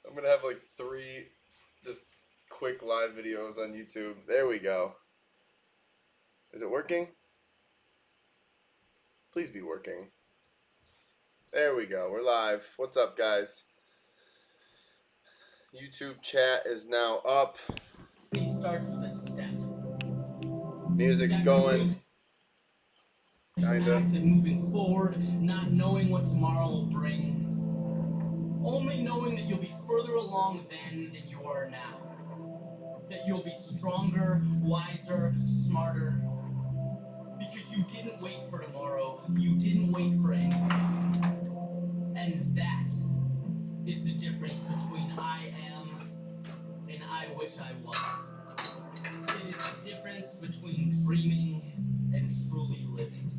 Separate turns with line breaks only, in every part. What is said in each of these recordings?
I'm gonna have like 3 just quick live videos on YouTube. There we go. Is it working? Please be working. There we go. We're live. What's up, guys? YouTube chat is now up.
He starts with a step.
Music's going. Kinda.
Active, moving forward, not knowing what tomorrow will bring. Only knowing that you'll be further along then than you are now. That you'll be stronger, wiser, smarter. Because you didn't wait for tomorrow. You didn't wait for anything. And that is the difference between I am and I wish I was. It is the difference between dreaming and truly living.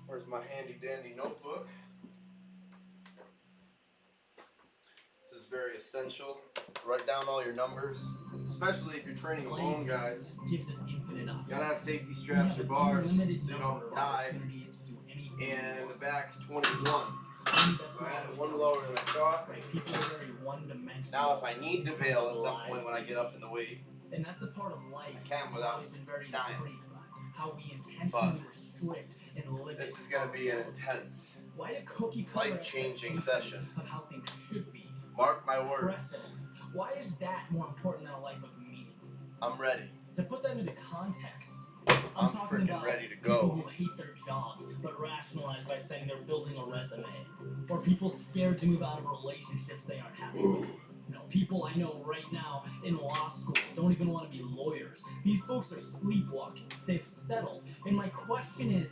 Where's my handy dandy notebook? This is very essential. Write down all your numbers, especially if you're training alone, guys.
Gives us infinite options.
You gotta have safety straps or bars so you don't die. And the back's 21. So I had it one lower than I thought. Now if I need to bail at some point when I get up in the weight,
and that's a part of life.
I can without dying.
How we intentionally restrict and limit.
This is gonna be an intense,
why did cookie
life-changing session.
Of how things should be.
Mark my words.
Why is that more important than a life with meaning?
I'm ready.
To put that into context,
I'm freaking ready to go.
People who hate their jobs, but rationalize by saying they're building a resume. Or people scared to move out of relationships they aren't happy with. You know, people I know right now in law school don't even want to be lawyers. These folks are sleepwalking. They've settled. And my question is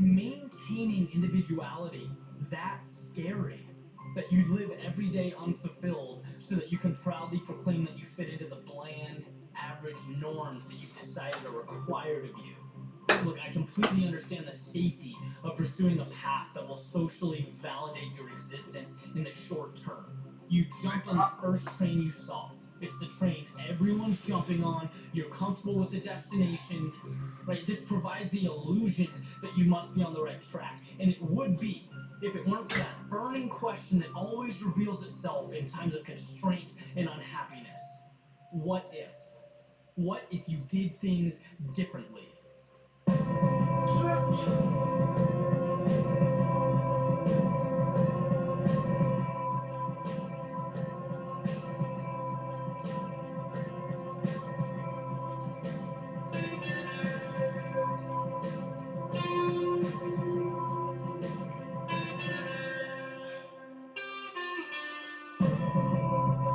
maintaining individuality that scary? That you live every day unfulfilled so that you can proudly proclaim that you fit into the bland, average norms that you've decided are required of you. Look, I completely understand the safety of pursuing a path that will socially validate your existence in the short term. You jumped on the first train you saw. It's the train everyone's jumping on. You're comfortable with the destination, right? This provides the illusion that you must be on the right track. And it would be if it weren't for that burning question that always reveals itself in times of constraint and unhappiness. What if? What if you did things differently?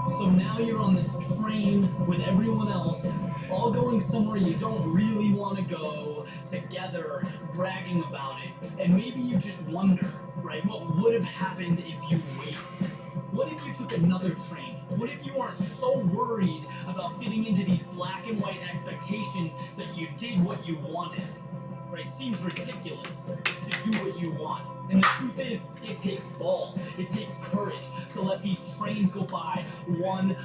So now you're on this train with everyone else, all going somewhere you don't really want to go, together, bragging about it, and maybe you just wonder, right, what would have happened if you waited? What if you took another train? What if you aren't so worried about fitting into these black and white expectations that you did what you wanted? Right? Seems ridiculous to do what you want. And the truth is, it takes balls. It takes courage to let these trains go by one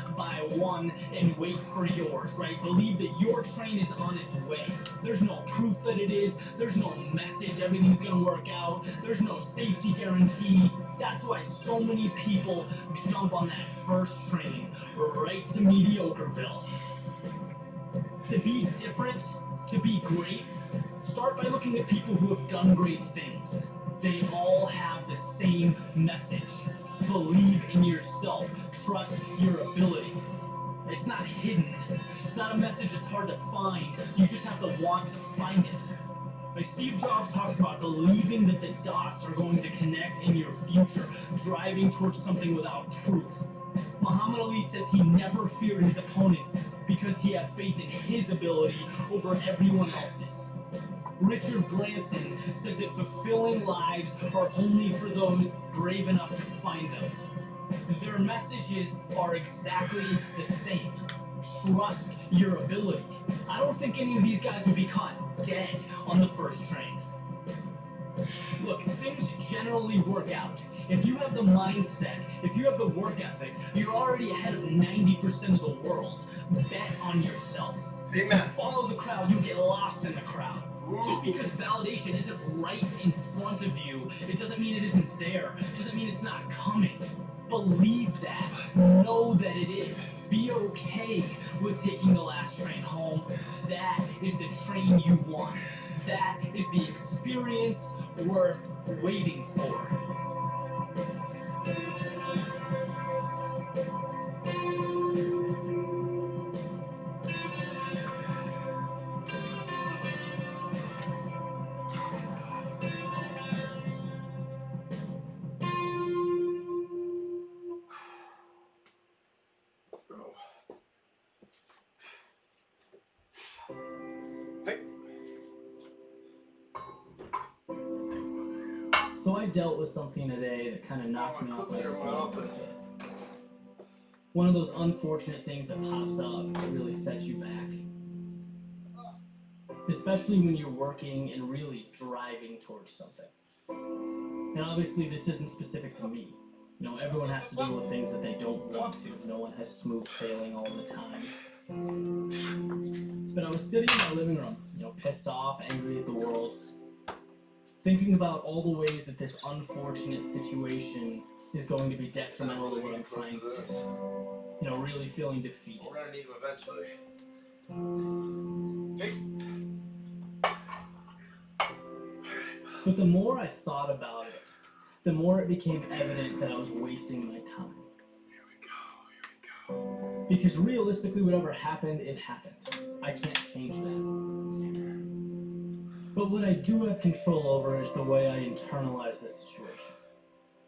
and wait for yours, right? Believe that your train is on its way. There's no proof that it is. There's no message everything's gonna work out. There's no safety guarantee. That's why so many people jump on that first train right to Mediocreville. To be different, to be great, start by looking at people who have done great things. They all have the same message. Believe in yourself. Trust your ability. It's not hidden. It's not a message that's hard to find. You just have to want to find it. Like Steve Jobs talks about believing that the dots are going to connect in your future, driving towards something without proof. Muhammad Ali says he never feared his opponents because he had faith in his ability over everyone else's. Richard Branson says that fulfilling lives are only for those brave enough to find them. Their messages are exactly the same. Trust your ability. I don't think any of these guys would be caught dead on the first train. generally work out, if you have the mindset, if you have the work ethic, you're already ahead of 90% of the world. Bet on yourself.
Amen.
If you follow the crowd, you get lost in the crowd. Just because validation isn't right in front of you, it doesn't mean it isn't there. It doesn't mean it's not coming. Believe that. Know that it is. Be okay with taking the last train home. That is the train you want. That is the experience worth waiting for.
Let's go. Hey.
So I dealt with something today that kind of knocked me off my feet. One of those unfortunate things that pops up that really sets you back. Especially when you're working and really driving towards something. And obviously this isn't specific to me. You know, everyone has to deal with things that they don't want to. No one has smooth sailing all the time. But I was sitting in my living room, you know, pissed off, angry at the world, thinking about all the ways that this unfortunate situation is going to be detrimental to what I'm trying to do. You know, really feeling defeated.
We're gonna need them eventually. Hey.
But the more I thought about it, the more it became evident that I was wasting my time.
Here we go.
Because realistically, whatever happened, it happened. I can't change that. But what I do have control over is the way I internalize this situation.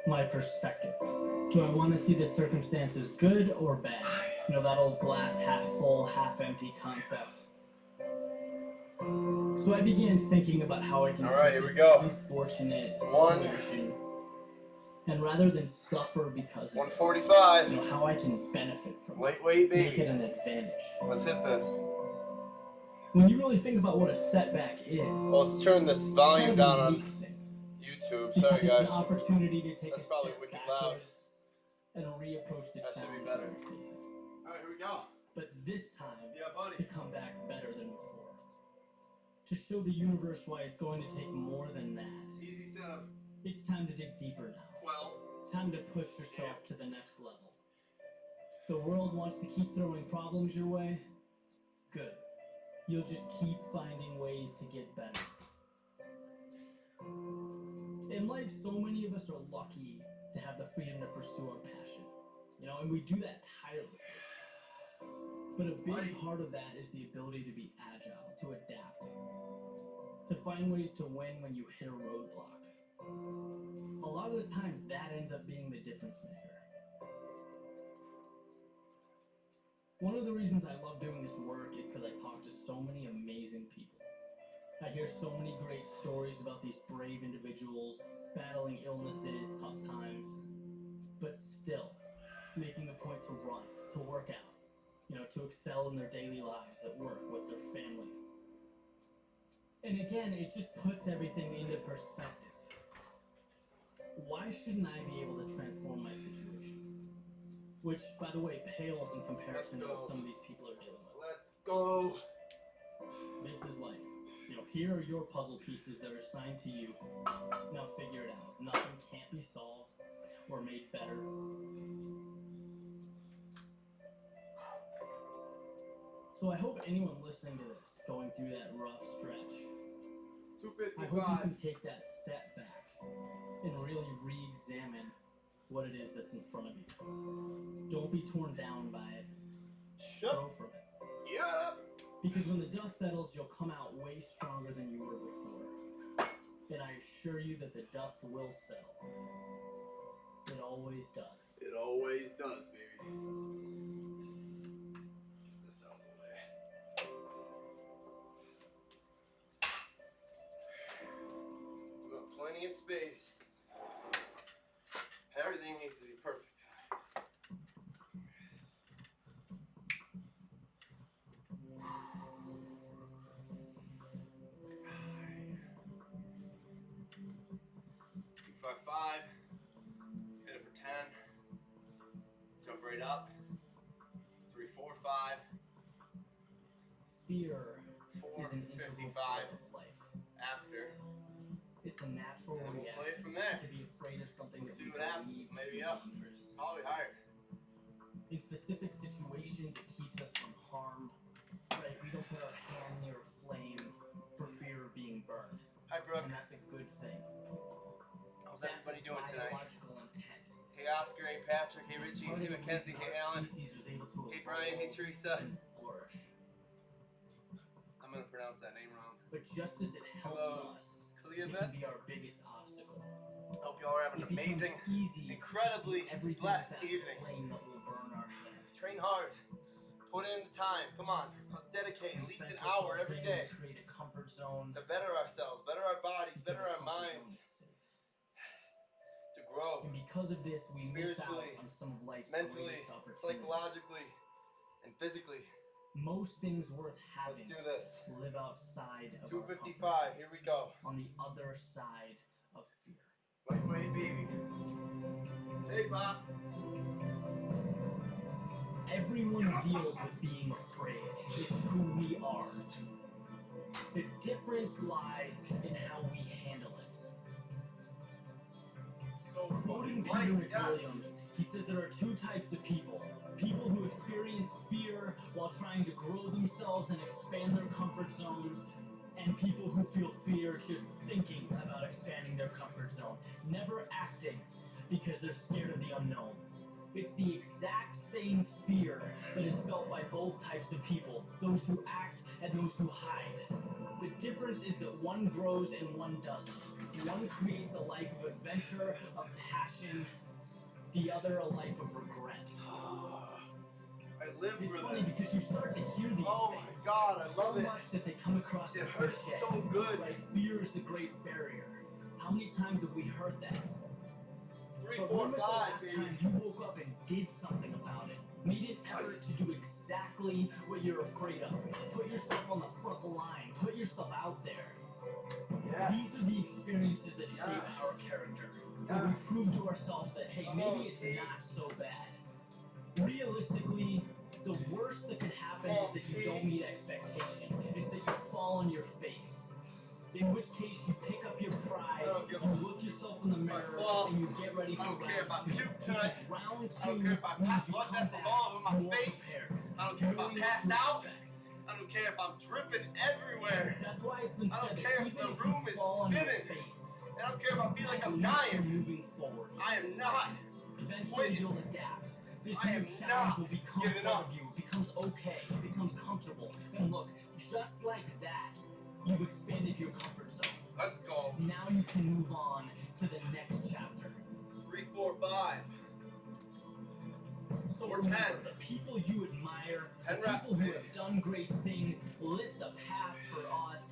My perspective. Do I want to see the circumstances good or bad? You know, that old glass half full, half empty concept. So I began thinking about how I can
take
this unfortunate situation, and rather than suffer because of
145.
you know, how I can benefit from
Wait,
it,
baby.
make it an advantage.
Let's hit this.
When you really think about what a setback is,
Well, let's turn this volume down on YouTube. Sorry, guys.
It's an opportunity to take
That's
a
probably
step
wicked
backwards
loud.
and reapproach the
That should be
challenge
better.
that you're facing.
All right, here we go.
But this time,
Yeah, buddy.
to come back better than before. To show the universe why it's going to take more than that.
Easy setup.
It's time to dig deeper now.
Well.
Time to push yourself to the next level. The world wants to keep throwing problems your way. Good. You'll just keep finding ways to get better. In life, so many of us are lucky to have the freedom to pursue our passion. You know, and we do that tirelessly. But a big part of that is the ability to be agile, to adapt, to find ways to win when you hit a roadblock. A lot of the times that ends up being the difference maker. One of the reasons I love doing this work is because I talk to so many amazing people. I hear so many great stories about these brave individuals battling illnesses, tough times, but still making a point to run, to work out, you know, to excel in their daily lives, at work, with their family. And again, it just puts everything into perspective. Why shouldn't I be able to transform my situation? Which, by the way, pales in comparison to what some of these people are dealing with.
Let's go.
This is life. You know, here are your puzzle pieces that are assigned to you. Now figure it out. Nothing can't be solved or made better. So I hope anyone listening to this, going through that rough stretch, I hope you can take that step back and really re-examine what it is that's in front of you. Don't be torn down by it. Grow from it.
Yeah.
Because when the dust settles, you'll come out way stronger than you were before. And I assure you that the dust will settle. It always does.
It always does, baby. Get this out of the way. We've got plenty of space. Everything needs to be perfect. 5, hit it for 10, jump right up, 3, 4, 5,
Fear
4,
is an integral
55
part of life.
after,
It's a natural
and we'll
reaction
play it from there.
to be afraid of something
We'll
that
see
we
what happens,
believe to
maybe
be
up,
dangerous.
probably higher.
In specific situations, it keeps us from harm. Right? We don't put our hand near a flame for fear of being burned.
Hi Brooke,
And that's a good thing.
how's
That's
everybody
its
doing tonight?
biological intent.
Hey Oscar, hey Patrick, hey
It's
Richie,
part
hey
of the
Mackenzie,
reason
hey
our
Alan,
species was able to
hey
evolve
Brian, hey Teresa.
and flourish.
I'm gonna pronounce that name wrong.
But just as it helps
Hello,
us, it
Cleobeth.
can be our biggest obstacle.
Hope y'all are having an
It becomes
amazing,
easy
incredibly
to see everything
blessed
as that
evening.
flame that will burn our flesh.
Train hard. Put in the time. Come on. Let's dedicate at least an
Fence
hour
ourselves
every
in,
day
create a comfort zone
to better ourselves, better our bodies,
because
better
a
our
comfort zone
minds,
is safe.
to grow
And because of this, we miss out
spiritually,
on some of life's
mentally,
greatest opportunities.
psychologically, and physically.
Most things worth
Let's
having
do this.
live outside of our comfort
255. Here we go.
on the other side of fear.
Wait, baby. Hey, Pop.
Everyone deals with being afraid. It's who we are. The difference lies in how we handle it.
So
Quoting
light,
Peter
yes.
McWilliams, he says there are two types of people. People who experience fear while trying to grow themselves and expand their comfort zone, and people who feel fear just thinking about expanding their comfort zone, never acting because they're scared of the unknown. It's the exact same fear that is felt by both types of people, those who act and those who hide. The difference is that one grows and one doesn't. One creates a life of adventure, of passion, the other a life of regret.
I live
It's
for
funny
this.
because you start to hear these
Oh
things
my God, I
so
love it.
much that they come across
It
as
hurts
cliche.
so good.
Right? Fear is the great barrier. How many times have we heard that?
3,
But
4,
when was the
5,
last
baby.
time you woke up and did something about it? Made an effort to do exactly what you're afraid of. Put yourself on the front line. Put yourself out there.
Yes.
These are the experiences that shape
Yes.
our character. Where we
Yes.
prove to ourselves that, hey, maybe it's not so bad. Realistically, the worst that could happen is that you don't meet expectations. It's that you fall on your face. In which case, you pick up your pride, you look yourself in the mirror, and you get ready for
I don't care if I
round two.
puke tonight.
Round two
I don't care if I
means
pop
you
blood
come
vessels
back
all over my
more
face.
prepared.
I don't care if I
Knowing
pass
what to
out.
expect.
I don't care if I'm dripping everywhere.
That's why it's been
I
said
don't
that
care if
even
the
if
room
you
is
fall on your
spinning.
face,
I don't care if I feel like
at
I'm
least you're
dying.
moving forward.
I am not
Eventually,
quitting.
you'll adapt. This
I
new
am
challenge
not
will become
giving
part
up.
of you. It becomes okay. It becomes comfortable. And look, just like that, you've expanded your comfort zone.
Let's go.
Now you can move on to the next chapter.
3, 4, 5.
So
Or
remember,
10.
the people you admire,
10
the
reps,
people who
baby.
have done great things, lit the path for us.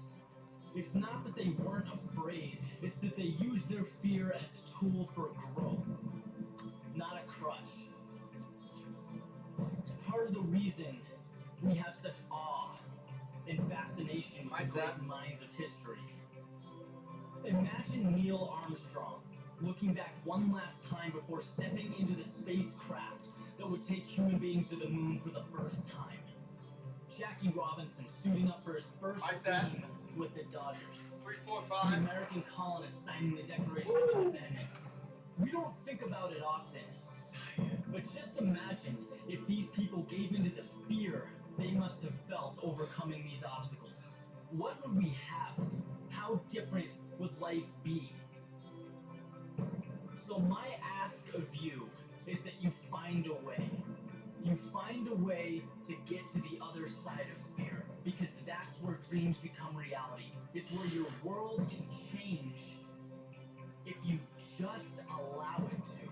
It's not that they weren't afraid, it's that they used their fear as a tool for growth, not a crutch. It's part of the reason we have such awe and fascination with the great minds of history. Imagine Neil Armstrong looking back one last time before stepping into the spacecraft that would take human beings to the moon for the first time. Jackie Robinson suiting up for his first game with the Dodgers.
3, 4,
The
5.
American colonists signing the Declaration of Independence. We don't think about it often, but just imagine if these people gave into the fear they must have felt overcoming these obstacles. What would we have? How different would life be? So my ask of you is that you find a way. You find a way to get to the other side of fear, because that's where dreams become reality. It's where your world can change if you just allow it to.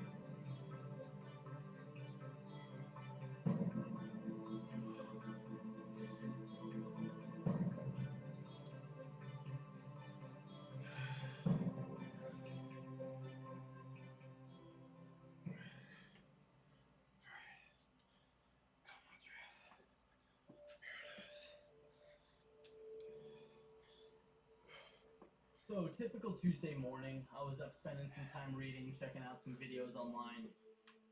So, typical Tuesday morning, I was up spending some time reading, checking out some videos online,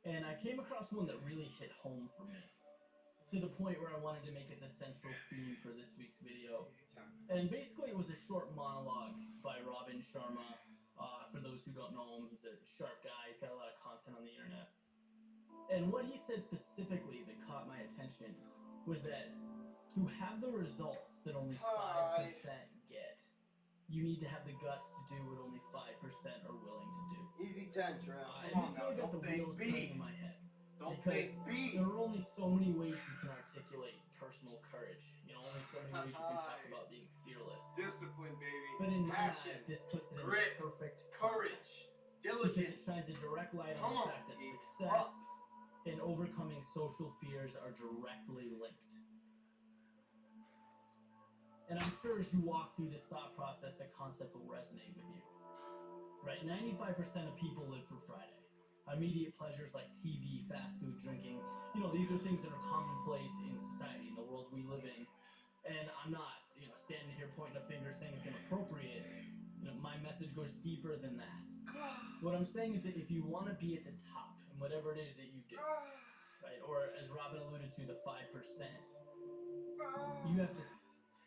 and I came across one that really hit home for me, to the point where I wanted to make it the central theme for this week's video. And basically it was a short monologue by Robin Sharma. For those who don't know him, he's a sharp guy, he's got a lot of content on the internet. And what he said specifically that caught my attention was that to have the results that only 5% get, you need to have the guts to do what only 5% are willing to do.
Easy 10, Trev.
Come on now, don't think B. In my head.
Don't
Because
think B.
there are only so many ways you can articulate personal courage. You know, only so many ways you can talk about being fearless.
Discipline, baby.
But in my
passion,
eyes, this puts it
grit,
in perfect
courage,
because
diligence.
it shines a direct light
Come
on the
on,
fact that
team.
success
Up.
and overcoming social fears are directly linked. And I'm sure as you walk through this thought process, the concept will resonate with you. Right? 95% of people live for Friday. Immediate pleasures like TV, fast food, drinking, you know, these are things that are commonplace in society, in the world we live in. And I'm not, standing here pointing a finger saying it's inappropriate. My message goes deeper than that. What I'm saying is that if you want to be at the top in whatever it is that you do, right, or as Robin alluded to, the 5%, you have to.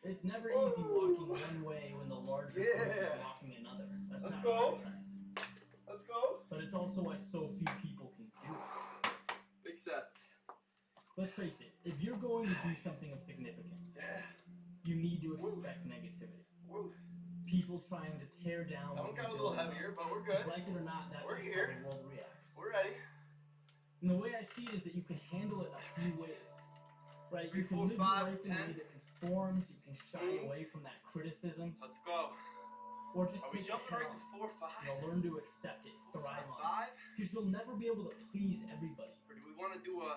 It's never easy walking one way when the larger group is walking another. That's
Let's
not
go.
rocket science.
Let's go.
But it's also why so few people can do it.
Big sets.
Let's face it, if you're going to do something of significance, you need to expect negativity.
Woo.
People trying to tear down.
That one got a little heavier, but we're good.
Like it or not, that's
We're
just
here.
how the world reacts.
We're ready.
And the way I see it is that you can handle it a few ways. Right?
3,
You can
4,
live
5,
your life in a
10.
way that conforms, you can shy away from that criticism,
Let's go.
or just
Are we
take
jumping
it
right
head
to
on.
4, 5?
Learn to accept it,
4,
thrive
5,
on
5?
it. Because you'll never be able to please everybody.
Or do we want to do a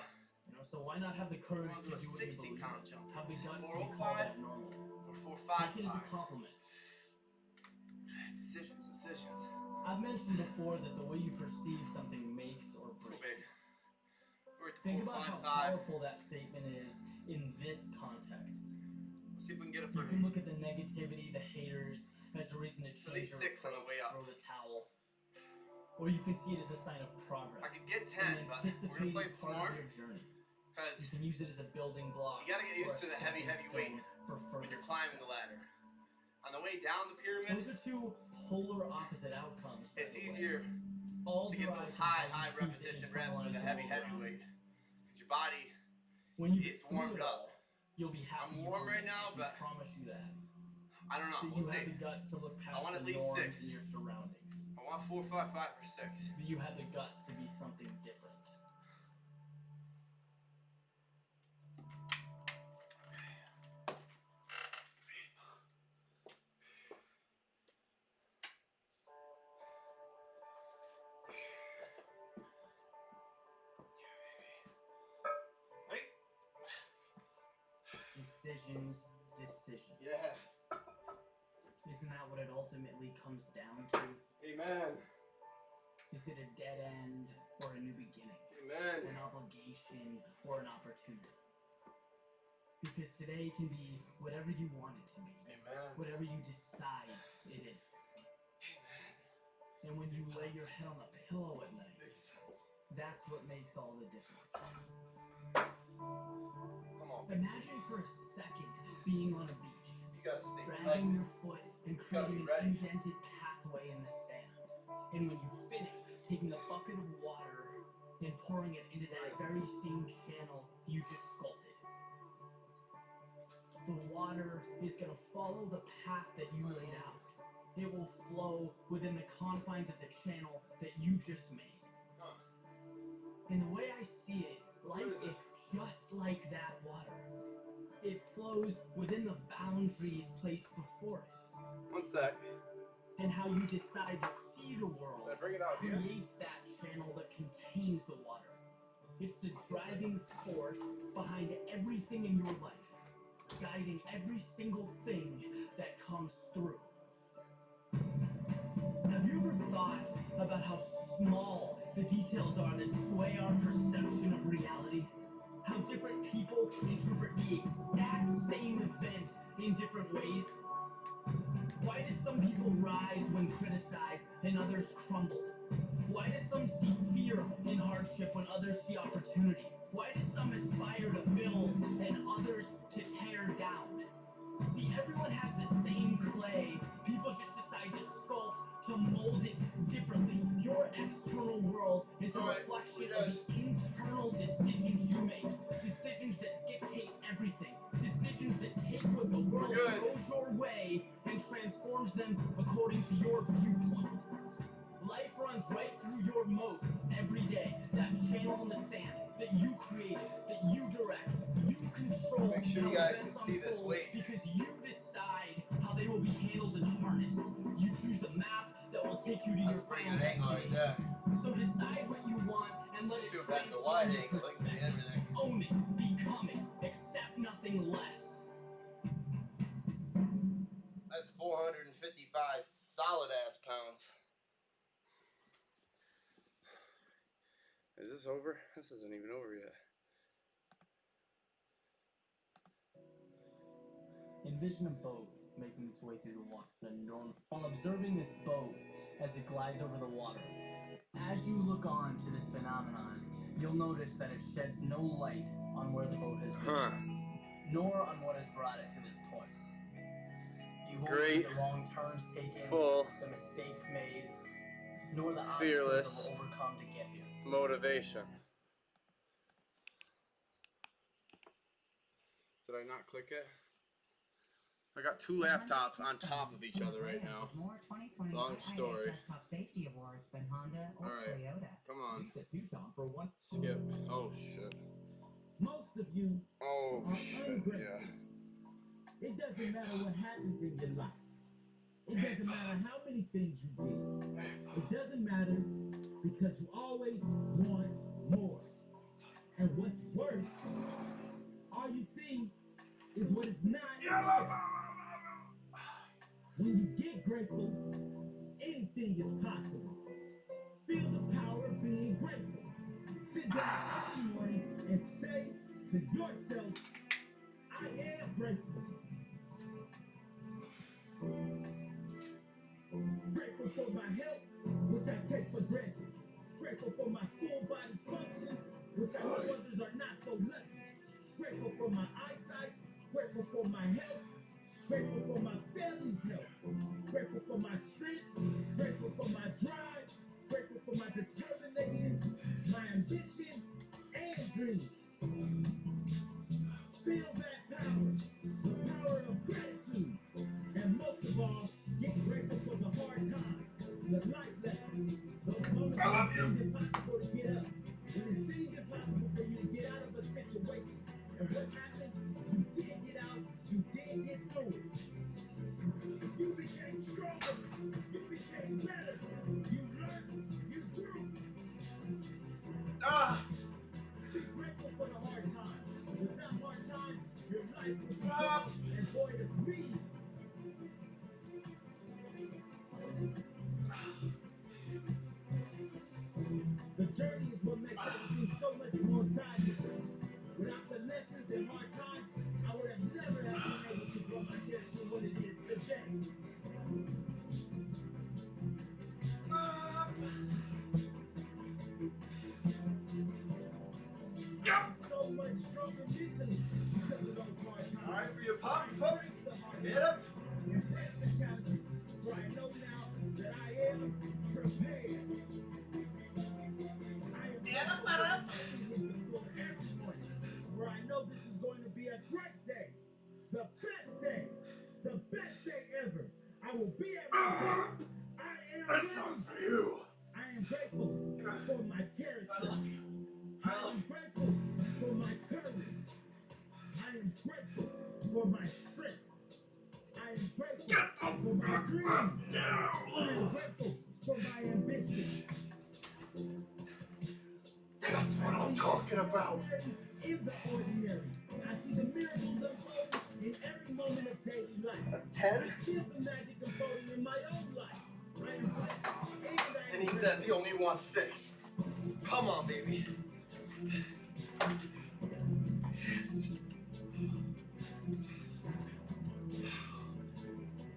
So why not have the courage to do what you
60
believe
pound
in?
jump?
Have the guts to be
405?
called abnormal.
or 4, 5,
Take it as a
5?
compliment.
Decisions.
I've mentioned before that the way you perceive something makes or
Too
breaks.
big. We're at the
Think
4,
about
5,
how
5.
powerful that statement is in this context.
Let's see if we can get it
You
for
can look at the negativity, the haters, as a reason to change
least
your
6 on the
approach,
way up.
throw the towel. Or you can see it as a sign of progress.
I could get 10,
an
but we're gonna play it
anticipated part
smart
of your journey. You
because
can use it as a building block.
you gotta get used
or
to
a
the heavy
stepping
weight
stone for
when
further
you're climbing the ladder. On the way down the pyramid,
Those are two polar opposite outcomes. by
it's
the way.
easier
All
to get
derives
those
from how
high
you choose to
repetition reps with
internalize
a
the
heavy
world around
weight.
you.
Because your body
When you
is
get through
warmed
it all,
up.
you'll be happy.
I'm
you
warm
did
right
it.
now,
I can
but
promise you that.
I don't know.
That
We'll
you have
see.
the guts to look past
want at
the
least
norms
6.
in your surroundings.
I want 4, 5, 5 or 6.
That you have the guts to be something different.
Hey.
Decisions.
Yeah.
Isn't that what it ultimately comes down to?
Amen.
Is it a dead end or a new beginning? An
Amen.
obligation or an opportunity? Because today can be whatever you want it to be.
Amen.
Whatever you decide it is. And when you lay your head on the pillow at night,
Makes sense.
that's what makes all the difference.
Come on.
Imagine for a second being on a beach,
You gotta stay
dragging
tight.
your foot and creating an
ready.
indented pathway in the sand. And when you finish, taking a bucket of water and pouring it into that very same channel you just sculpted. The water is going to follow the path that you laid out. It will flow within the confines of the channel that you just made. And the way I see it, life is just like that water. It flows within the boundaries placed before it.
1 sec.
And how you decide to see the world
Did I bring it out here?
creates that channel that contains the water. It's the driving force behind everything in your life, guiding every single thing that comes through. Have you ever thought about how small the details are that sway our perception of reality? How different people interpret the exact same event in different ways? Why do some people rise when criticized and others crumble? Why do some see fear in hardship when others see opportunity? Why do some aspire to build and others to tear down? See, everyone has the same clay. People just decide to sculpt, to mold it differently. Your external world is a reflection of the internal decisions you make. Decisions that dictate everything. Decisions that take what the world throws your way and transforms them according to your viewpoint. Life runs right through your moat every day. That channel in the sand that you created, that you direct, you control.
Make sure you guys can see this weight.
Because you decide how they will be handled and harnessed. You choose the map that will take you to your final destination. So decide what you want and let it transform your perspective. Own it, become it, accept nothing less.
That's 455 solid ass pounds. Is this over? This isn't even over yet.
Envision a boat making its way through the water. While observing this boat as it glides over the water, as you look on to this phenomenon, you'll notice that it sheds no light on where the boat has been, nor on what has brought it to this point. You won't see the wrong turns taken, the mistakes made, nor the obstacles that will overcome to get here.
Motivation. Did I not click it? I got two laptops on top of each other right now. Long story.
Top safety awards than Honda or Toyota.
Come on.
Tucson for one.
Skip. Oh shit.
Most of you
are ungrateful. Yeah.
It doesn't matter what happens in your life. It doesn't matter how many things you did. It doesn't matter because you always want more. And what's worse, all you see is what is not there. When you get grateful, anything is possible. Feel the power of being grateful. Sit down every morning and say to yourself, I am grateful. Grateful for my health, which I take for granted. Grateful for my full body function, which I know others are not so lucky. Grateful for my eyesight, grateful for my health, grateful for my family's health, grateful for my strength, grateful for my drive, grateful for my determination, my ambition, and dreams. Feel that power, the power of gratitude, and most of all, get grateful for the hard times, the life lessons, those moments when it seemed impossible to get up, when it seemed impossible for you to get out of a situation. And what happened? You did get out, you did get through it. You became stronger, you became better, you learned, you grew. Be grateful for the hard times. Without hard times, your life would be dull and void of meaning. The journey is what makes everything so much more valuable. Without the lessons and hard times, I would have never have been able to grow my character to what it is today. I'm so much stronger mentally because of those hard times.
All right, for your pop, get up.
Embrace the challenges, for I know now that I am prepared. I am before every morning, for I know this is going to be a great day, the best day ever. I will be at my best. I am.
That sounds for you.
I am grateful for my character.
I love you.
I am grateful for my courage. I am grateful for my strength. I am grateful for my dreams. I am grateful for my ambition.
That's what I'm talking about.
In the ordinary, I see the miracles unfold in every moment of daily life.
That's 10.
I feel the magic unfolding in my own life. I am grateful.
And he says he only wants 6. Come on, baby. Yes.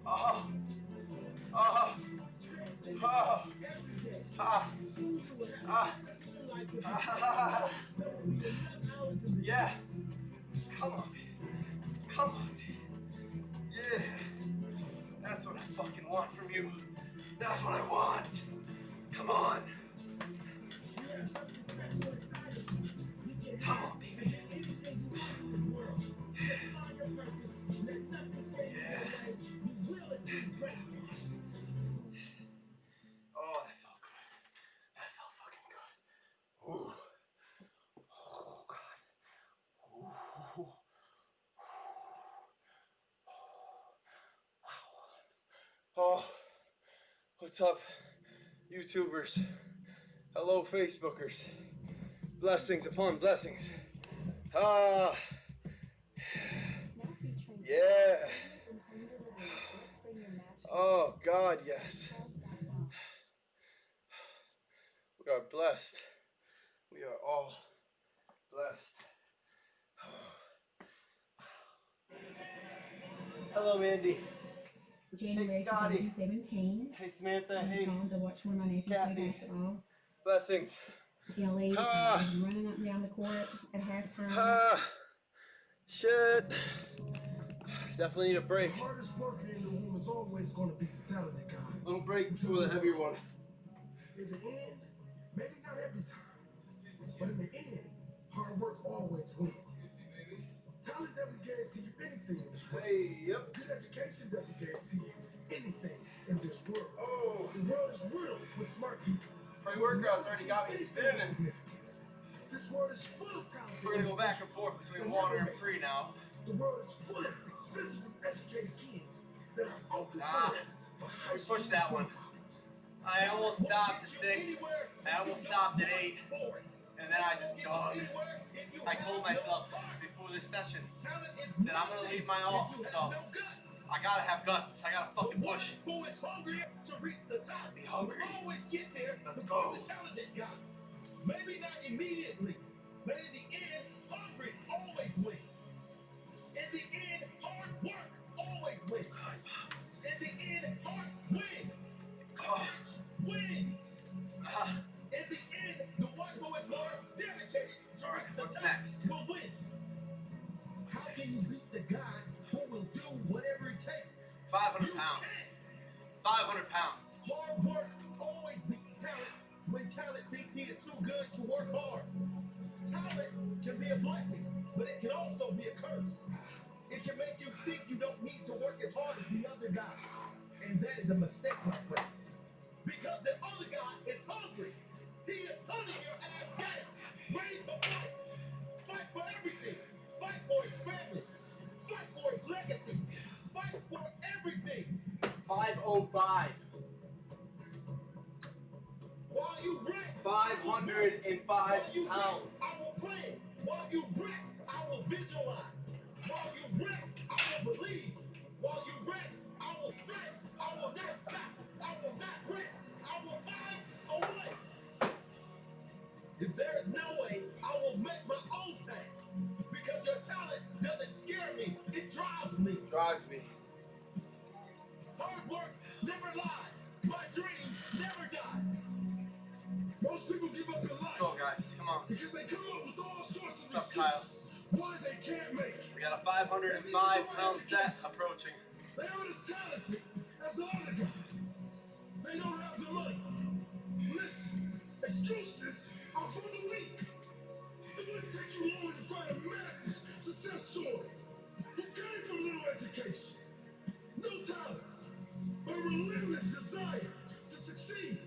Oh. Oh. Ah. Ah. Ah. Yeah. Come on. Come on, dude. Yeah. That's what I fucking want from you. That's what I want. Come on. Come on, baby. Yeah. Oh, that felt good. That felt fucking good. Ooh. Oh, God. Ooh. Oh, what's up, YouTubers? Hello, Facebookers. Blessings upon blessings. Ah, yeah. Oh, God, yes. We are blessed. We are all blessed. Hello, Mandy.
January
Hey, Scotty.
2017.
Hey, Samantha.
I'm
Hey,
calling to watch one of my nephews play
Kathy.
basketball.
Blessings.
Kelly
Ah.
was running up and down the court at halftime.
Ah, shit. Definitely need a break.
The hardest worker in the room is always going to be the talented guy.
Little break before the heavier one.
In the end, maybe not every time, but in the end, hard work always wins. Talent doesn't guarantee you anything in this world.
Hey, yep.
A good education doesn't guarantee you anything in this world.
Oh.
The world is riddled with smart people.
Pre-workout's already got me spinning.
This world is full of talent.
We're gonna go back and forth between water and free now.
The world is full of expensive, educated kids that are open.
Push that one. I almost stopped at 6. I almost stopped at 8. And then I just dug. I told myself before this session that I'm gonna leave my all. So I gotta have guts. I gotta fucking push.
Who is hungry to reach the top?
Be hungry.
Always get there.
Let's go.
The talented guy. Maybe not immediately, but in the end, hungry always wins. In the end, hard work always wins. In the end, hard wins. Courage wins. In the end, the one who is more dedicated to
All right,
reach the
what's
top
next?
will win. How can you beat the guy who will do whatever it takes?
500
You
pounds.
can't.
500 pounds.
Hard work always beats talent when talent thinks he is too good to work hard. Talent can be a blessing, but it can also be a curse. It can make you think you don't need to work as hard as the other guy. And that is a mistake, my friend. Because the other guy is hungry. He is hunting your ass down, ready to fight. Fight for everything. Fight for his family. Fight for his legacy. Fight for everything.
505.
While you rest,
505 pounds.
I will plan. While you rest, I will visualize. While you rest, I will believe. While you rest, I will strive. I will not stop. I will not rest. I will find a way. If there is no way, I will make my own path. Because your talent doesn't scare me. It drives me.
Drives me.
Hard work never lies. My dream never dies. Most people give up in life.
Let's go, guys. Come on.
Because they come up with all sorts of
What's up, Kyle?
excuses why they can't make it.
We got a 505 pound set approaching.
They aren't as talented as the other guy. They don't have the money. Listen, excuses are for the weak. It wouldn't take you long to find a massive success story who came from little education, no talent, but a relentless desire to succeed.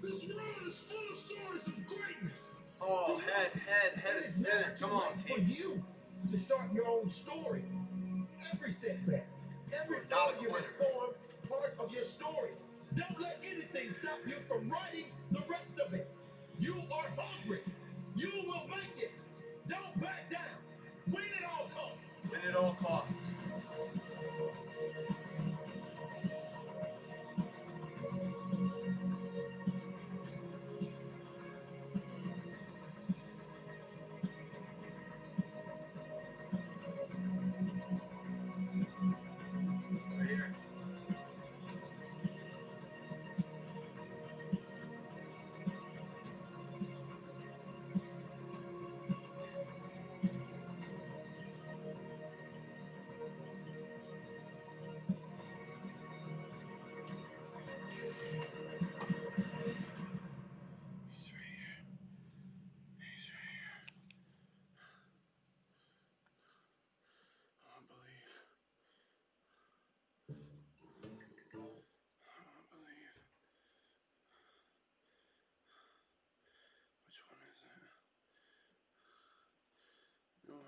This world is full of stories of greatness.
Oh, head is spinning. Come on,
For
team.
you to start your own story. Every setback, every
Not a
failure is
quitter.
part of your story. Don't let anything stop you from writing the rest of it. You are hungry. You will make it. Don't back down. Win at all costs.
Win at all costs. Right here.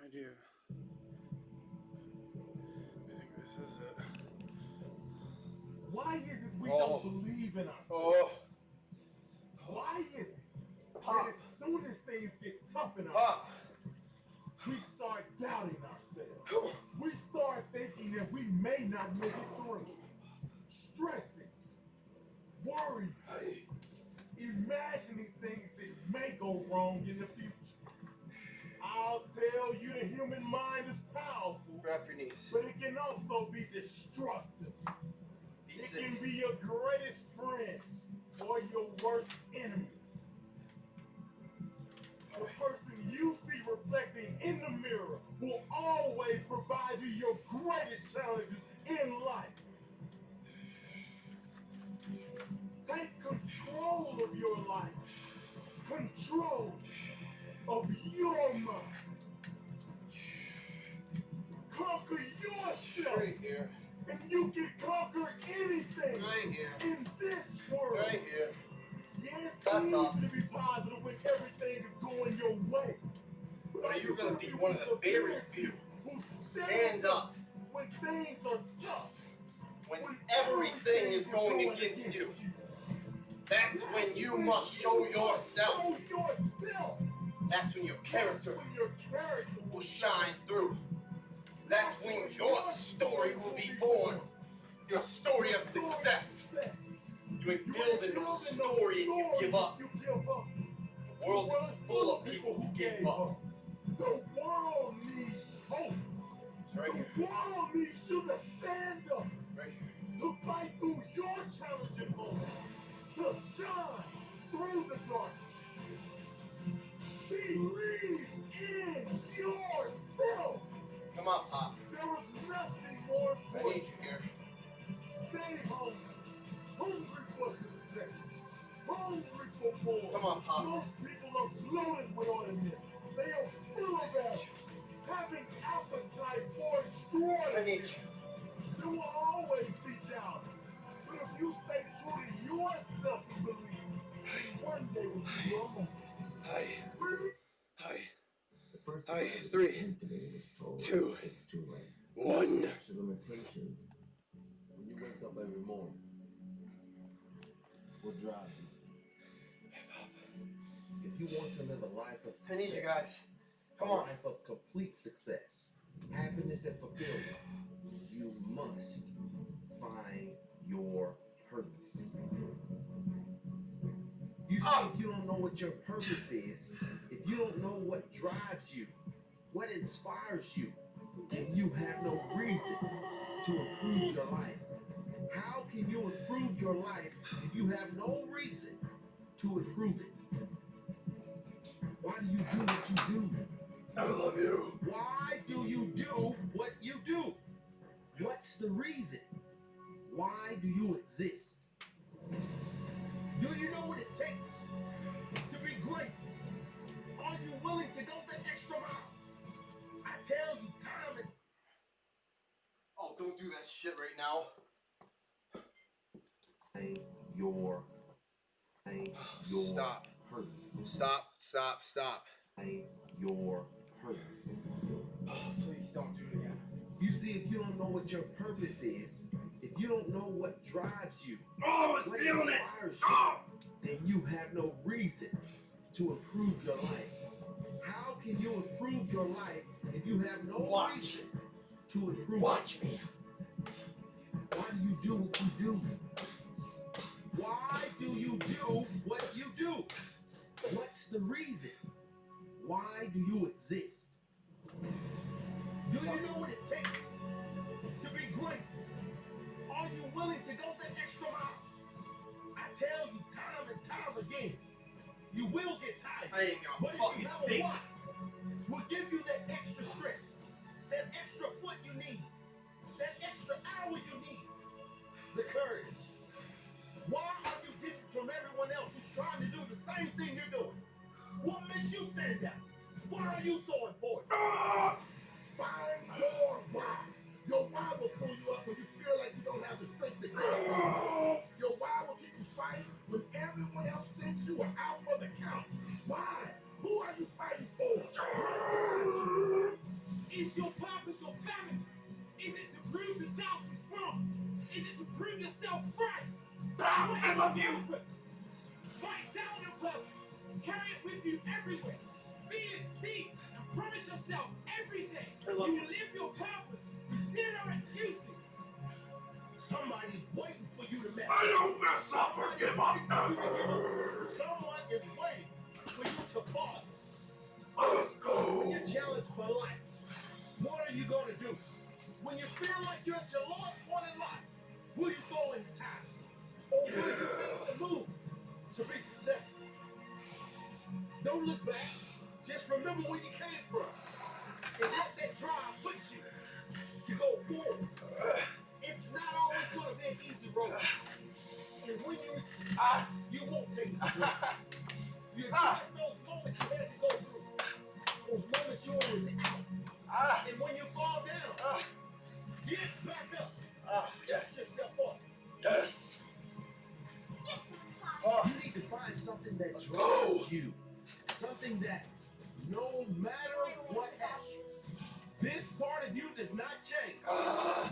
I do. I think this is it.
Why is it we
Oh.
don't believe in ourselves?
Oh.
Why is it
Pop.
that as soon as things get tough in our
Pop.
lives, we start doubting ourselves?
Come on.
We start thinking that we may not make it through. Stressing, worrying,
Hey.
imagining things that may go wrong in the future. I'll tell you, the human mind is powerful,
Grab your knees.
but it can also be destructive.
Be
It
sick.
can be your greatest friend or your worst enemy. The person you see reflecting in the mirror will always provide you your greatest challenges in life. Take control of your life. Control of your mind. Conquer yourself.
Right here.
And you can conquer anything
Right here.
in this world.
Right here.
Yes, it's
That's
easy
all.
to be positive when everything is going your way. But
Are you gonna be one of the very few
who
stand up
when things are tough?
when everything is going against you? That's when you must show yourself.
Show yourself.
That's when your character
When your character
will shine through. That's when your story will be born. Your story of success. You ain't building no story if you give up. The world is full of people who gave up.
The world needs hope.
It's right here.
The world needs you to stand up,
Right here.
to fight through your challenging moment, to shine through the darkness. Believe in yourself.
Come on, Pop.
There is nothing more
I need
important.
you here.
Stay hungry. Hungry for success. Hungry for more.
Come on, Pop.
Most people are bloated with ordinary. They are full of that. Having appetite for
I
extraordinary.
need you.
There will always be doubters. But if you stay true to yourself and believe, one day will be your moment.
Hi. Hi.
The first
Aye,
time
3,
came to me was told
2,
it's too late.
1.
Your limitations. When you wake up every morning, what drives you? If you want to live a life of success,
I need you guys. Come
a
on.
life of complete success, happiness and fulfillment, you must find your purpose. You see, if you don't know what your purpose is, if you don't know what drives you, what inspires you, then you have no reason to improve your life. How can you improve your life if you have no reason to improve it? Why do you do what you do?
I love you.
Why do you do what you do? What's the reason? Why do you exist? Do you know what it takes to be great? Are you willing to go the extra mile? I tell you time and
Oh, don't do that shit right now.
your
Stop.
purpose.
Stop.
Your purpose.
Oh, please don't do it again.
You see, if you don't know what your purpose is, if you don't know what drives you,
Oh, I was
what
feeling it.
inspires you,
Oh.
then you have no reason to improve your life. How can you improve your life if you have no
Watch.
reason to improve
Watch
it?
me.
Why do you do what you do? Why do you do what you do? What's the reason? Why do you exist? Do you know what it takes to be great? Are you willing to go the extra mile? I tell you time and time again, you will get tired.
I ain't gonna
But if
fucking
you have a
think.
why, will give you that extra strength, that extra foot you need, that extra hour you need, the courage. Why are you different from everyone else who's trying to do the same thing you're doing? What makes you stand out? Why are you so important? Find your why. Your why will pull you up when you feel like you don't have the strength to get up. Your why will keep you fighting when everyone else thinks you are out for the count. Why? Who are you fighting for? What drives you?
love you! Write down your purpose. Carry it with you everywhere. Feel it deep and promise yourself everything. You will live your purpose with zero excuses.
Somebody's waiting for you to mess.
I don't mess up or give up ever.
Someone is waiting for you to fall.
Let's go.
When you're challenged for life, what are you going to do? When you feel like you're at your last point in life, will you go in time? Or will you make the move to be successful? Don't look back. Just remember where you came from. And let that drive push you to go forward. It's not always going to be an easy road. And when you reach success, you won't take it. You address those moments you had to go through. Those moments you were without. And when you fall down, get back up. Get yourself up.
Yes.
You need to find something that drives you. Something that no matter what happens, this part of you does not change.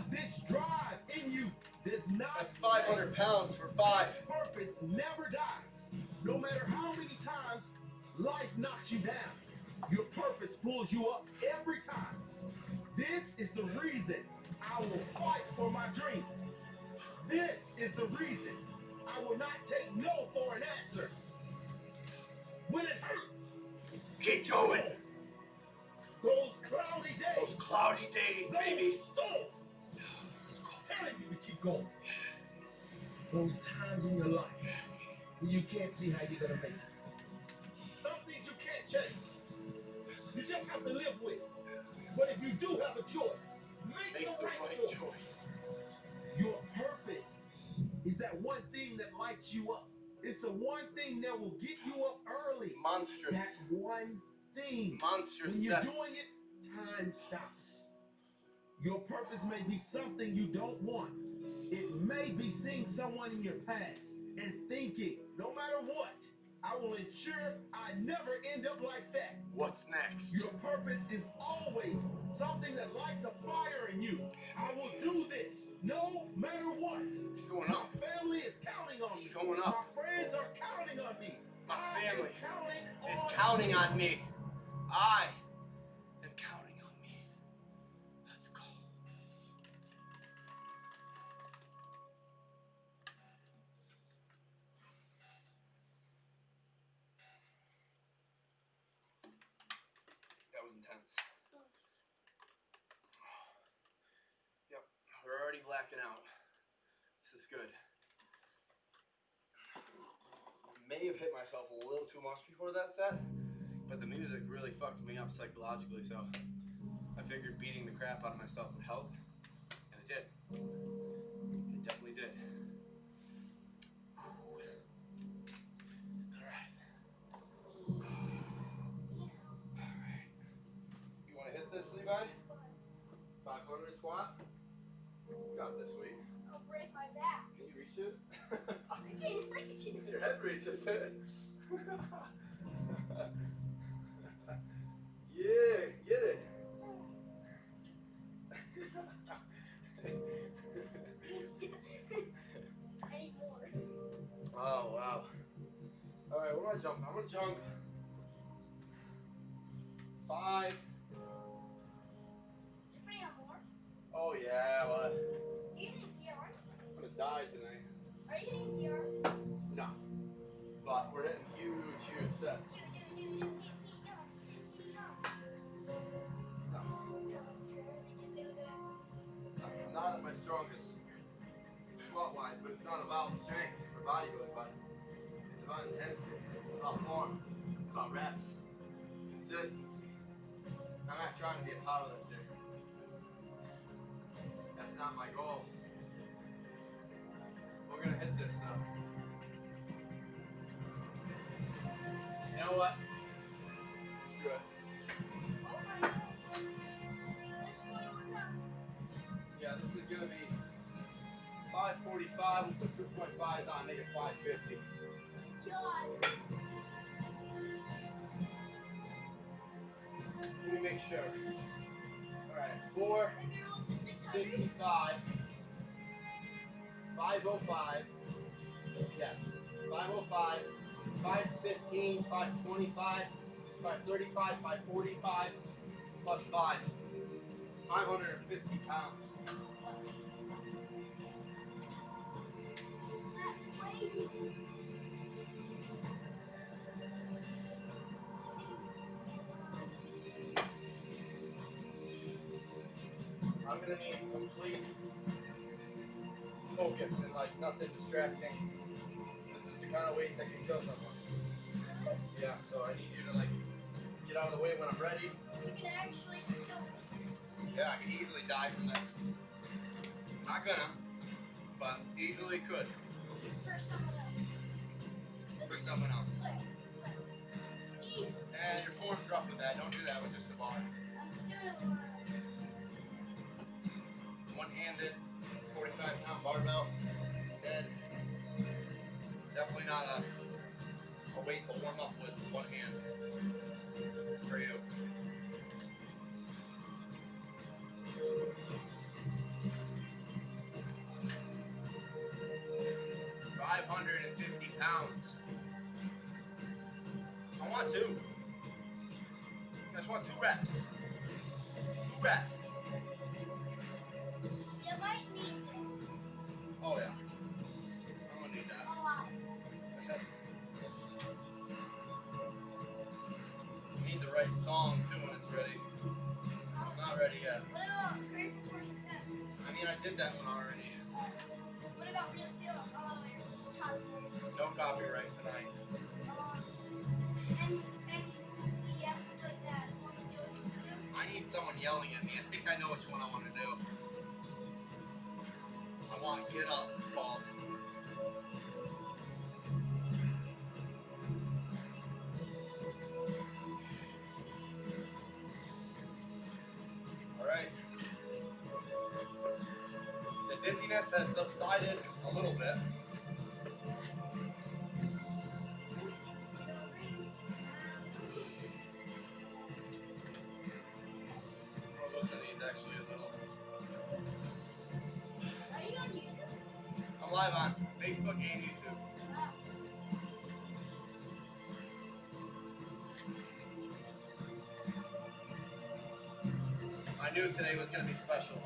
This drive in you does not
That's 500 pounds for 5.
This purpose never dies. No matter how many times life knocks you down, your purpose pulls you up every time. This is the reason I will fight for my dreams. This is the reason I will not take no for an answer. When it hurts,
Keep going.
those cloudy days,
Those cloudy days,
those
baby.
storms, telling you to keep going. Those times in your life when you can't see how you're gonna make it. Some things you can't change. You just have to live with. But if you do have a choice, make the right choice. Your purpose is that one thing that lights you up. It's the one thing that will get you up early.
Monstrous.
That one thing.
Monstrous
When you're
sex.
doing it, time stops. Your purpose may be something you don't want. It may be seeing someone in your past and thinking, no matter what, I will ensure I never end up like that.
What's next?
Your purpose is always something that lights a fire in you. I will do this no matter what.
It's going
My
up.
family is counting on me.
It's going up.
My friends are counting on me.
My family
is
It's counting on me. I am counting on me. Let's go. That was intense. Yep, we're already blacking out. This is good. May have hit myself a little too much before that set, but the music really fucked me up psychologically, so I figured beating the crap out of myself would help, and it did. It definitely did. Alright. Alright. You want to hit this, Levi? 500 squat? You got this, sweet.
I'll break my back.
Can you reach it?
I can't reach it.
Your head reaches it. Yeah, get it.
I need more.
Oh, wow. Alright, what am I jumping? I'm gonna jump 5.
You're putting on more?
Oh, yeah, what?
Are you hitting PR?
I'm gonna die tonight.
Are you hitting PR?
No. But we're hitting huge, huge sets.
Hit PR.
No.
You can do this.
I'm not at my strongest squat-wise, but it's not about strength or bodybuilding, but it's about intensity. It's about form. It's about reps. Consistency. I'm not trying to be a powerlifter. That's not my goal. We're gonna hit this though. You know what? Screw it.
Oh my god. That's 21 pounds.
Yeah, this is gonna be 545. We'll put 2.5s on, make it 550.
God.
Let me make sure. Alright, 4.
Maybe you're up to 600.
55, 505. Yes. 505, 515, 525, 535, 545, plus 5. 550 pounds.
That's crazy.
I'm gonna need complete focus and like nothing distracting. This is the kind of weight that can kill someone. Yeah, so I need you to like get out of the way when I'm ready.
You can actually kill me.
Yeah, I can easily die from this. Not gonna, but easily could
For someone else.
for someone else.
Eat.
And your form's rough with that. Don't do that with just a bar.
I'm just doing it more.
One-handed, 45-pound barbell. And definitely not a weight to warm up with one hand for you. £550. I want two. I just want 2 reps. 2 reps.
You might need this.
Oh yeah. I'm gonna need that.
A lot.
You need the right song too when it's ready. I'm not ready yet.
What about Grateful for Success?
I mean, I did that one already.
What about Real Steel? Your copyright.
No copyright tonight.
And CS like that. What would you used to do?
I need someone yelling at me. I think I know which one I want to do. I want Get Up, it's called. Alright. The dizziness has subsided a little bit. I'll go to these actually a little.
Are you on YouTube?
I'm live on Facebook and YouTube.
Wow.
I knew today was going to be special.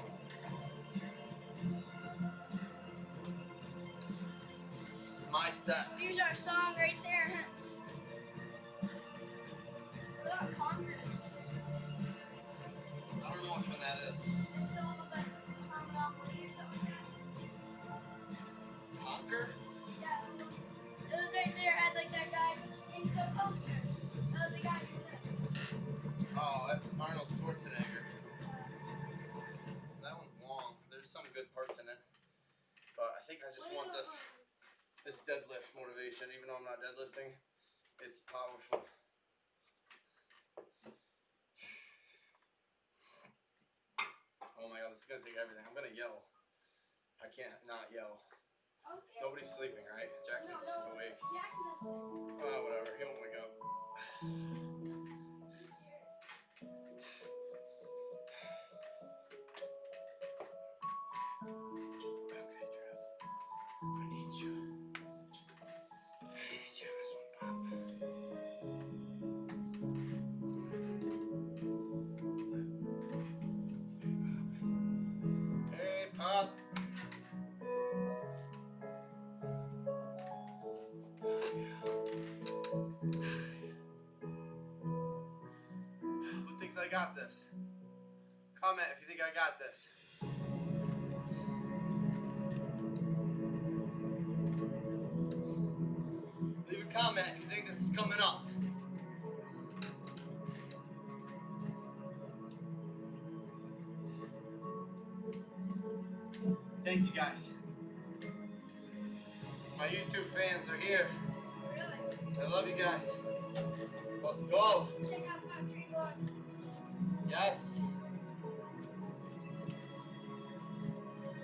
This is my set.
Here's our song right there. What about Conquer?
I don't know which one that is.
It's the one with like Monopoly or something like that.
Conquer?
Yeah. It was right there. Had like that guy in the poster. That was the guy from there.
Oh, that's Arnold Schwarzenegger. That one's long. There's some good parts in it. But I think I just want this deadlift motivation, even though I'm not deadlifting. It's powerful. Oh my god, this is gonna take everything. I'm gonna yell. I can't not yell.
Okay.
Nobody's sleeping, right? Jackson's
No,
awake.
Jackson is sick.
Oh, whatever. He won't wake up. Okay, Trev. I need you. I need you in this one, Pop. Hey, Pop. Who thinks I got this? Comment if you think I got this. Leave a comment if you think this is coming up. Thank you guys. My YouTube fans are here.
Really?
I love you guys. Let's go.
Check out Pop Tree Boys.
Yes.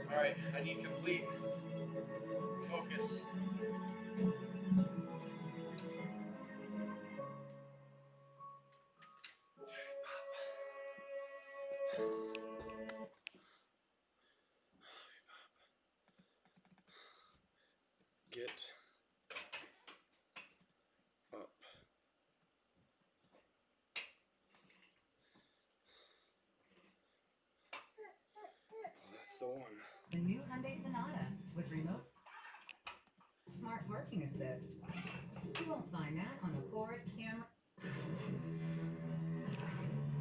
Alright, I need complete focus. Get the one.
The new Hyundai Sonata with remote smart parking assist. You won't find that on a Ford Camry.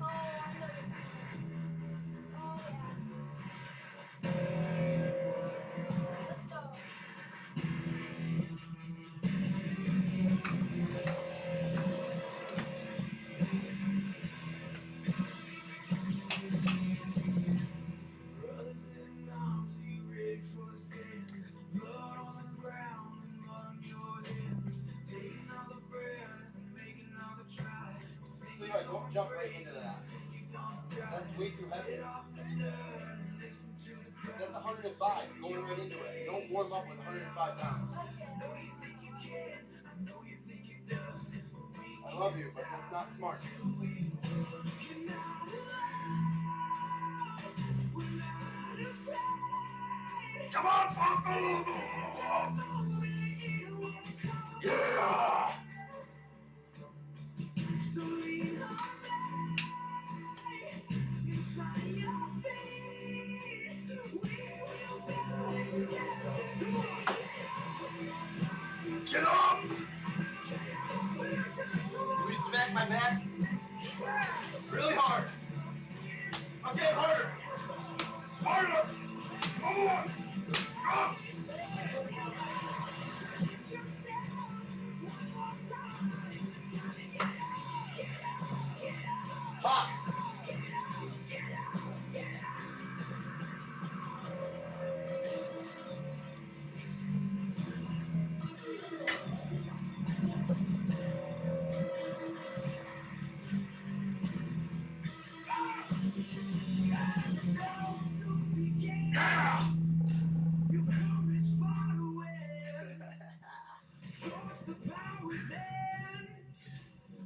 Oh, I know this. Oh, yeah. Let's go.
Brothers in arms, are you ready for a stand? Blood on the ground and mud on your hands. Taking all the breath and making all the try.
Levi, don't jump right into that. That's way too heavy. That's 105, going right into it. You don't warm up with 105 pounds. I love you, but that's not smart.
Come on, Paco! Yeah! Get up!
Will you smack my back? Really hard. I'm getting harder.
Harder! Come on! Up!
Pop.
Yeah!
You've come this far away. Source the power within.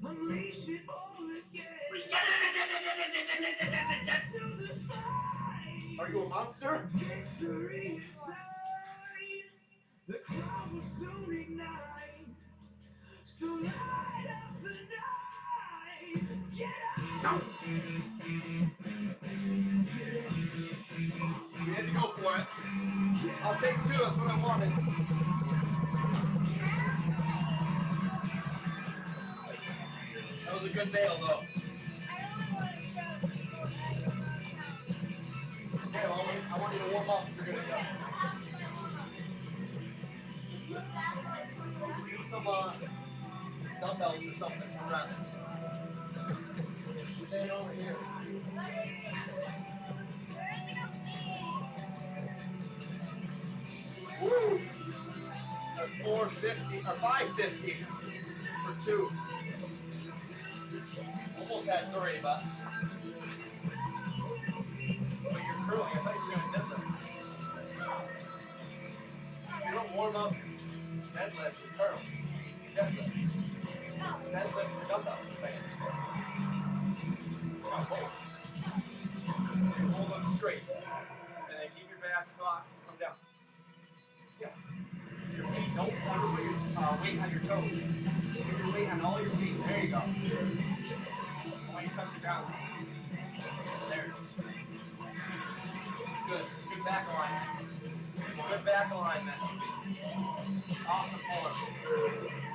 Unleash it all again. To the fight.
Are you a monster?
Victory inside. The crowd will soon ignite. So light up the night. Get up.
We had to go for it. I'll take 2, that's what I wanted. That was a good bail, though.
I only want to show people that you're running out.
Okay, well, I want you to warm up if you're going to go.
Just look back for like 20 reps.
Do some dumbbells or something for reps. Stand over here. Woo! That's 450 or 550 for 2. Almost had 3, but you're curling. I thought you were gonna deadlift. You don't warm up deadlifts with curls. You deadlift. Deadlift with dumbbells. I'm saying. Work on both. You hold them straight, and then keep your back locked. Come down. Yeah. Your feet, don't put your weight on your toes. Put your weight on all your feet. There you go. When you touch the ground. There it is. Good. Good back alignment. Good back alignment. Awesome form.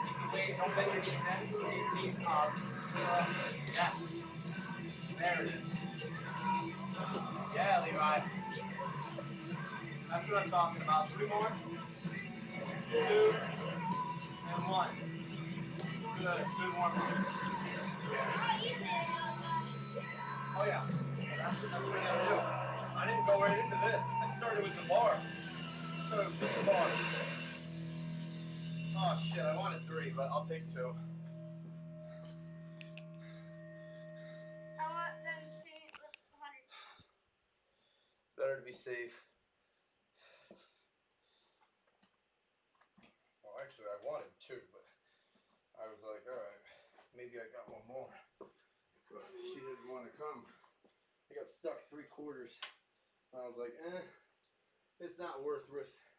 Keep the weight. Don't bend your knees in. Keep your knees up. Yes. There it is. Yeah, Levi. That's what I'm talking about. 3 more. 2 and 1. Good. Good warm up. Oh yeah. That's what I gotta do. I didn't go right into this. I started with the bar. So it was just the bar. Oh shit, I wanted 3, but I'll take 2.
I want them to lift 100 pounds.
Better to be safe. Well, actually, I wanted 2, but I was like, all right, maybe I got 1 more. But she didn't want to come. I got stuck 3/4. So I was like, it's not worth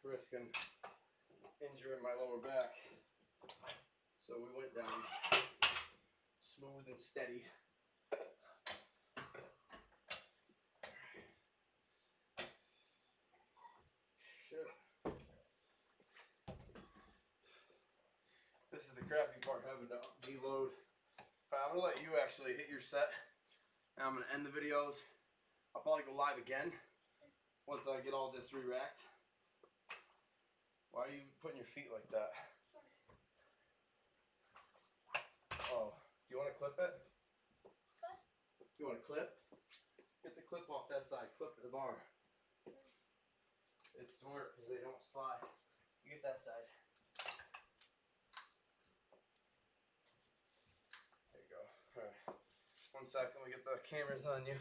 risking injuring my lower back. So we went down smooth and steady. This is the crappy part, having to deload. Alright, I'm gonna let you actually hit your set. And I'm gonna end the videos. I'll probably go live again once I get all this re-racked. Why are you putting your feet like that? Oh, do you want to clip it?
What?
You want to clip? Get the clip off that side. Clip the bar. It's smart because they don't slide. You get that side. There you go. All right. 1 second. Let me get the cameras on you.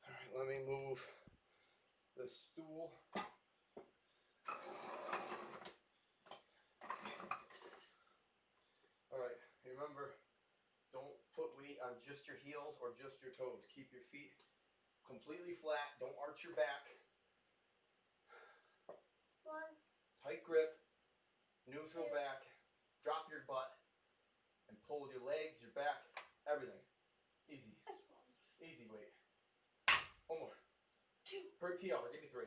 All right. Let me move the stool. All right. Remember, don't put weight on just your heels or just your toes. Keep your feet completely flat. Don't arch your back.
1,
Tight grip, neutral back, drop your butt, and pull with your legs, your back, everything. Easy.
that's 1,
Easy weight. One more.
2,
Per PR, give me 3.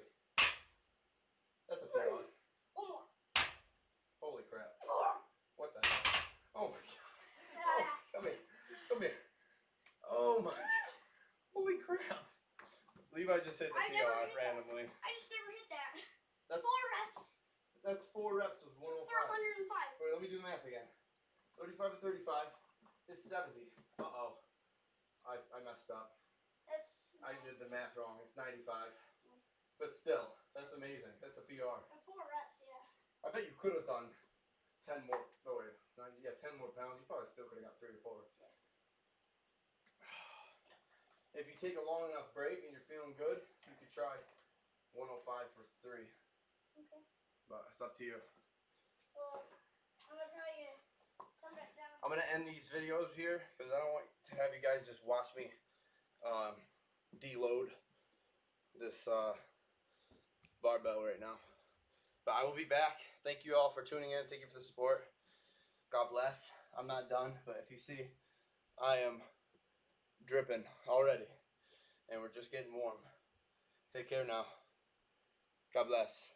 That's a PR.
1 more,
Holy crap.
4.
What the hell? Oh my god. Oh, come here. Come here. Oh my god. Holy crap. Levi just hit the
I never
PR
hit that.
randomly.
I just never hit that.
That's
4 reps
that's 4 reps with
for
105.
105.
Wait, let me do the math again. 35 and 35 is 70. Uh-oh. I messed up.
That's
I did the math wrong. It's 95. But still, that's amazing. That's a PR.
4 reps, yeah.
I bet you could have done 10 more. Oh, wait. 90, yeah, 10 more pounds. You probably still could have got 3 or 4. If you take a long enough break and you're feeling good, you could try 105 for 3.
Okay.
But it's up to you.
Well, I'm gonna try to come back down.
I'm going to end these videos here because I don't want to have you guys just watch me deload this barbell right now. But I will be back. Thank you all for tuning in. Thank you for the support. God bless. I'm not done, but if you see, I am dripping already. And we're just getting warm. Take care now. God bless.